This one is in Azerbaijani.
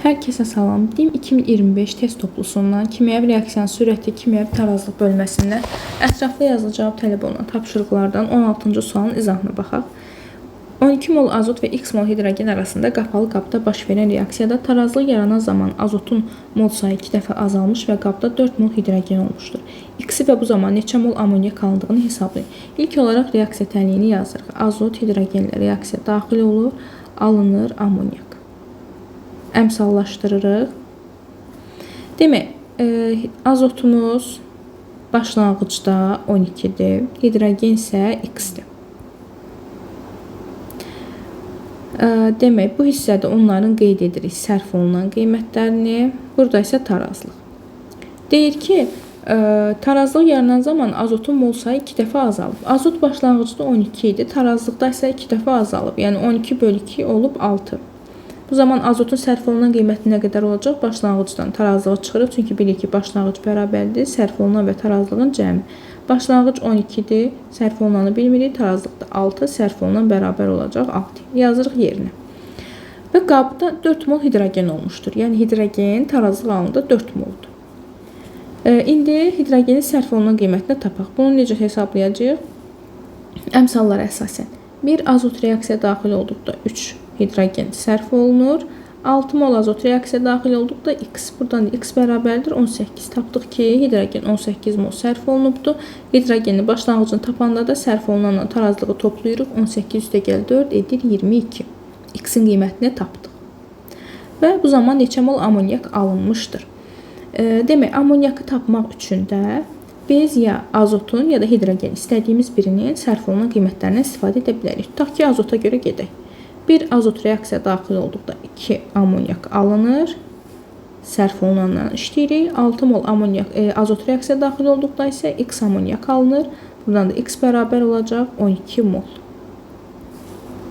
Hər kəsə salam. DİM 2025 test toplusundan kimyəvi reaksiyanın sürəti kimyəvi tarazlıq bölməsində ətraflı yazılı cavab tələb olunan tapşırıqlardan 16-cı sualın izahına baxaq. 12 mol azot və x mol hidrogen arasında qapalı qabda baş verən reaksiyada tarazlıq yaranan zaman azotun mol sayı 2 dəfə azalmış və qabda 4 mol hidrogen olmuşdur. X-i və bu zaman neçə mol amonyak alındığını hesablayın. İlk olaraq reaksiya tənliyini yazırıq. Azot hidrogenlə reaksiya daxil olur, alınır amonyak. Əmsallaşdırırıq. Demək, azotumuz başlanğıcda 12-dir, hidrogen isə x-dir. Demək, bu hissədə onların qeyd edirik sərf olunan qiymətlərini. Burada isə tarazlıq. Deyir ki, tarazlıq yaranan zaman azotun mol sayı 2 dəfə azalıb. Azot başlanğıcda 12 idi, tarazlıqda isə 2 dəfə azalıb. Yəni 12 bölü 2 olub 6. Bu zaman azotun sərf olunan qiyməti nə qədər olacaq? Başlanğıcdan tarazlığa çıxırıq. Çünki bilir ki, başlanğıc bərabərdir. Sərf olunan və tarazlığın cəmi. Başlanğıc 12-dir. Sərf olunanı bilmirik. Tarazlıqda 6. Sərf olunan bərabər olacaq 6. Yazırıq yerinə. Və qabda 4 mol hidrogen olmuşdur. Yəni hidrogen tarazlıq alında 4 moldur. İndi hidrogenin sərf olunan qiymətini tapaq. Bunu necə hesablayacağıq? Əmsallara əsasən. 1 azot reaksiya daxil olduqda 3 hidrogen sərf olunur. 6 mol azot reaksiya daxil olduqda x. Buradan da x bərabərdir 18. Tapdıq ki, hidrogen 18 mol sərf olunubdur. Hidrogeni başlanğıcını tapanda da sərf olunanla tarazlığı toplayırıq. 18 üstə gəl 4 edir 22. X-in qiymətini tapdıq. Və bu zaman neçə mol amonyak alınmışdır. Demək, amonyakı tapmaq üçün də biz ya azotun ya da hidrogen istədiyimiz birinin sərf olunan qiymətlərindən istifadə edə bilərik. Tutaq ki, azota görə gedək. 1 azot reaksiya daxil olduqda 2 amonyak alınır. Sərf olunandan işləyirik. 6 mol amonyak, azot reaksiya daxil olduqda isə x amonyak alınır. Buradan da x bərabər olacaq 12 mol.